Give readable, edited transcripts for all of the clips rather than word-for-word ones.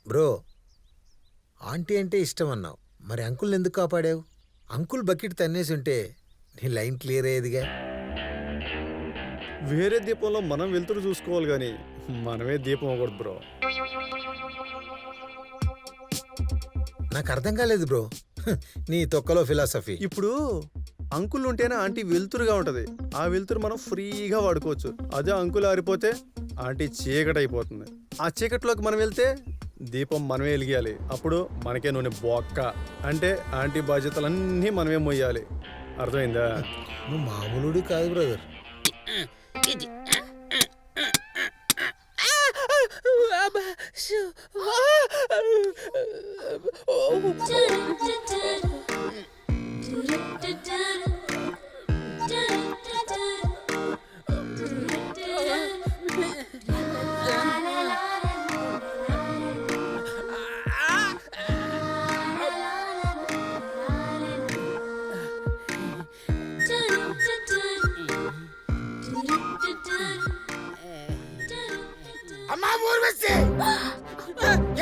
Bro, aunty అంటే ఇష్టం అన్నావు, మరి అంకుల్ని ఎందుకు కాపాడావు? అంకుల్ బకెట్ తన్నేసి ఉంటే నీ లైన్ క్లియర్ అయ్యేదిగా. వేరే దీపంలో మనం వెళ్తురు చూసుకోవాలి కానీ మనమే దీపం అవ్వకూడదు బ్రో. నాకు అర్థం కాలేదు బ్రో నీ తొక్కలో ఫిలాసఫీ. ఇప్పుడు అంకుల్ ఉంటేనే ఆంటీ వెలుతురుగా ఉంటది, ఆ వెలుతురు మనం ఫ్రీగా వాడుకోవచ్చు. అదే అంకుల్ ఆరిపోతే ఆంటీ చీకటి అయిపోతుంది. ఆ చీకటిలోకి మనం వెళ్తే దీపం మనమే వెలిగియాలి. అప్పుడు మనకే నూనె బొక్క. అంటే ఆంటీ బాధ్యతలన్నీ మనమే మొయ్యాలి. అర్థమైందా? నువ్వు మామూలుడు కాదు బ్రదర్.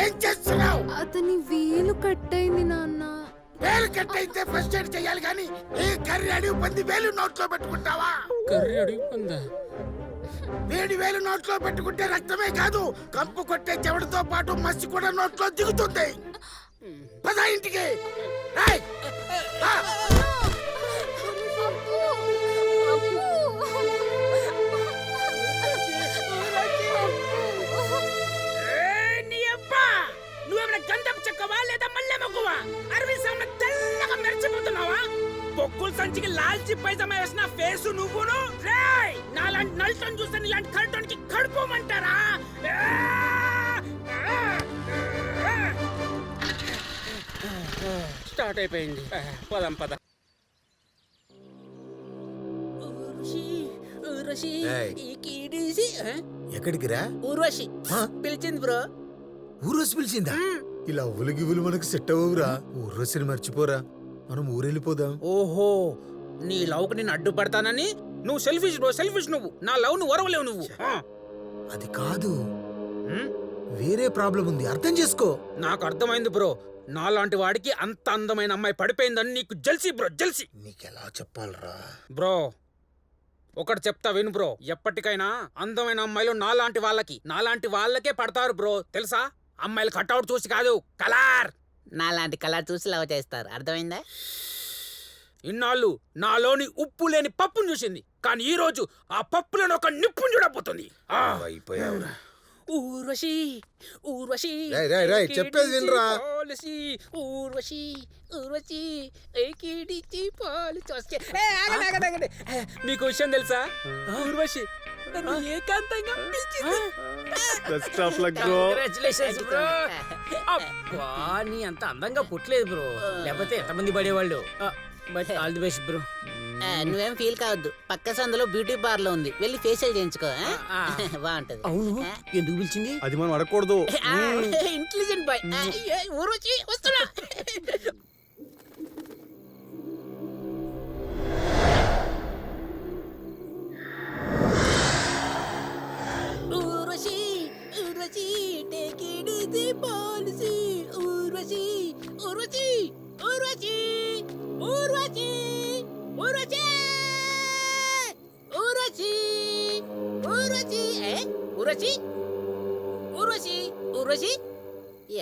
ఏం చేస్తున్నావు? అతని వేలు కట్ అయింది నాన్న. వేలు కట్ అయితే ఫస్ట్ ఎయిడ్ చేయాలి కానీ ఈ కర్రీ అడిగి పంది వేలు నోట్లో పెట్టుకుంటావా? కర్రీ అడిగి పందా? వేడి వేలు నోట్లో పెట్టుకుంటే రక్తమే కాదు, కంపు కొట్టే చెవుడితో పాటు మసి కూడా నోట్లో దిగుతుంది. పద ఇంటికి. రేయ్! రా! నువ్వేమైనా గంధపు చెక్కవా లేదా మల్లె మొగ్గవా? అరవై సార్లు తెల్లగా మెరిచిపోతున్నావా? బొక్కుల సంచికి లాల్చి పైజమా వేసిన ఫేసు నువ్వును. రేయ్! నాలాంటి నల్టోని చూస్తే నీలాంటి కల్టోనికి కడుకోమంటారా? స్టార్ట్ అయిపోయింది. పదం పద. ఏయ్. ఎక్కడికి రా? ఊర్వశి ఆ? పిలిచింది బ్రో. ఊరోసి పిలిచిందా? ఇలా ఉలిగివులు మనకు సెట్ అవ్వవురా. ఊరోసిని మర్చిపోరా, మనం ఊరెళ్ళిపోదాం. ఓహో, నీ లవ్కి నేను అడ్డుపడతానని నువ్వు సెల్ఫిష్ బ్రో, సెల్ఫిష్ నువ్వు. నా లవ్ ను ఓరవలేవు నువ్వు. అది కాదు, హ్మ్? వేరే ప్రాబ్లం ఉంది, అర్థం చేసుకో. నాకు అర్థమైంది బ్రో. నాలాంటి వాడికి అంత అందమైన అమ్మాయి పడిపోయిందని నీకు జల్సీ బ్రో, జల్సీ. నీకెలా చెప్పాలరా? బ్రో ఒకటి చెప్తా విను బ్రో. ఎప్పటికైనా అందమైన అమ్మాయిలు నాలాంటి వాళ్ళకే పడతారు బ్రో, తెలుసా? అమ్మాయిలు కట్అవుట్ చూసి కాదు, కలర్. నాలాంటి కలర్ చూసి లవ్ చేస్తారు, అర్థమైందా? ఇన్నాళ్ళు నాలోని ఉప్పు లేని పప్పును చూసింది, కానీ ఈ రోజు ఆ పప్పులను ఒక నిప్పును చూడబోతుంది. అయిపోయావురా. ఊర్వశి ఊర్వశి రేయ్, రేయ్, రేయ్, చెప్పేది వినరా? పాలసీ ఊర్వశి ఊర్వశి ఏకిడిచి పాలసీ వస్తే. ఆగండి. మీకు విషయం తెలుసా? ఊర్వశి నన్ను ఏకాంతంగా పిలిచింది. Best of luck bro. Congratulations bro. అబ్బా, నీ అంత అందంగా పుట్టలేదు బ్రో, లేకపోతే ఎంతమంది పడేవాళ్ళు. But all the best bro. నువ్వేం ఫీల్ కావద్దు, పక్క సందులో బ్యూటీ పార్లర్ ఉంది, వెళ్ళి ఫేషియల్ చేయించుకో. బాగుంటది. అవును, ఎందుకు పిలిచింది? అది మనం అడగకూడదు. Intelligent boy. ఊరొచ్చి వస్తున్నా. Urvashi Urvashi take it easy policy. Urvashi Urvashi Urvashi Urvashi Urvashi Urvashi Urvashi Urvashi Urvashi Urvashi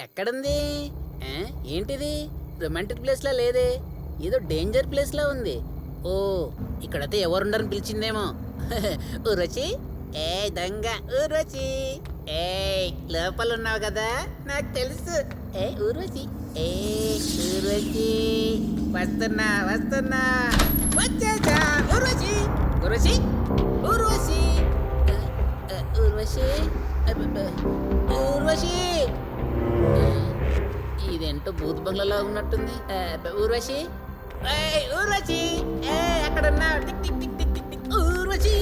ఎక్కడుంది? ఏంటిది? రొమాంటిక్ ప్లేస్ లా లేదే, ఏదో డేంజర్ ప్లేస్ లా ఉంది. ఓ, ఇక్కడైతే ఎవరుండరని పిలిచిందేమో. ఊర్వశి, ఏ దొంగ ఊర్వశి, ఏ లోపల ఉన్నావు కదా, నాకు తెలుసు. ఏ ఊర్వశి, ఏ ఊర్వశి, వస్తున్నా వచ్చేసా. ఊర్వశి ఊర్వశి ఊర్వశి ఊర్వశి ఊర్వశి. ఇదేంటో భూత్ బంగ్లాలో ఉన్నట్టుంది. ఊర్వశి, ఊర్వశి, అక్కడున్నా. Tick tick tick tick tick tick. Urvashi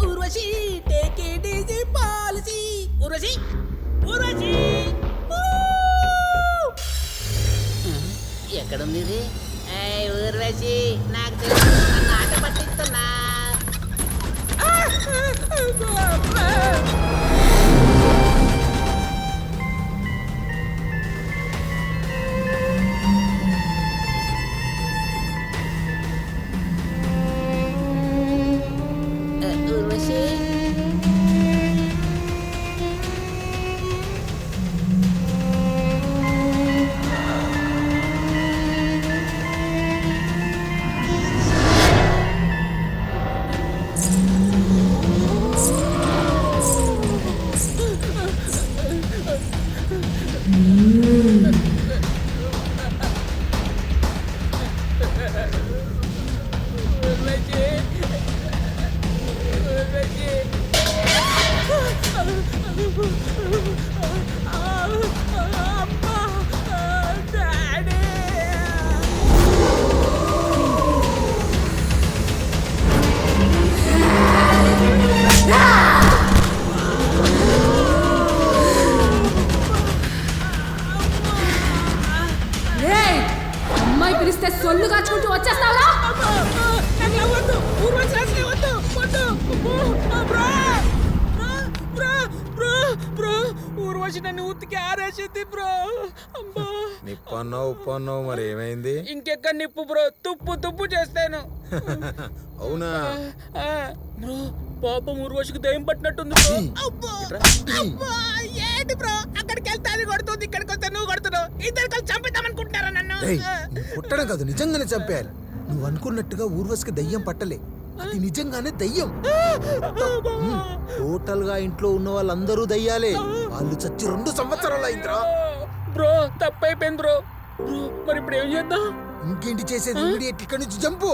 Urvashi take it easy policy. Urvashi Urvashi. ఎక్కడుంది ఇది? ఊర్వశి, నాకు తెలుసు, నన్ను ఆట పట్టిస్తున్నా. ఊర్వశి నన్ను ఉతికి ఆరేసింది బ్రో. అమ్మా నిప్పన్నావు ఉప్పన్నావు మరి ఏమైంది? ఇంకెక్కడ నిప్పు బ్రో, తుప్పు తుప్పు చేస్తాను. అవునా? బ్రో పాపం ఊర్వశికి దయ్యం పట్టినట్టుంది బ్రో. అబ్బా అబ్బా ఏంటి బ్రో, అక్కడికి వెళ్తే అది కొడుతుంది, ఇక్కడికి వస్తే నువ్వు కొడుతున్నావు. ఇద్దరు కలిసి చంపిద్దామనుకుంటున్నారా నన్ను? రేయ్, నువ్వు కొట్టడం కాదు నిజంగానే చంపేయాలి. నువ్వు అనుకున్నట్టుగా ఊర్వశికి దయ్యం పట్టలే, అది నిజంగానే దయ్యం. టోటల్ గా ఇంట్లో ఉన్న వాళ్ళందరూ దయ్యాలే. వాళ్ళు చచ్చి 2 సంవత్సరాలు అయిందిరా. బ్రో తప్పైపోయింది బ్రో. బ్రో మరి ఇప్పుడు ఏం చేద్దాం? ఇంకేంటి చేసేది? ఇక్కడి నుంచి జంపు.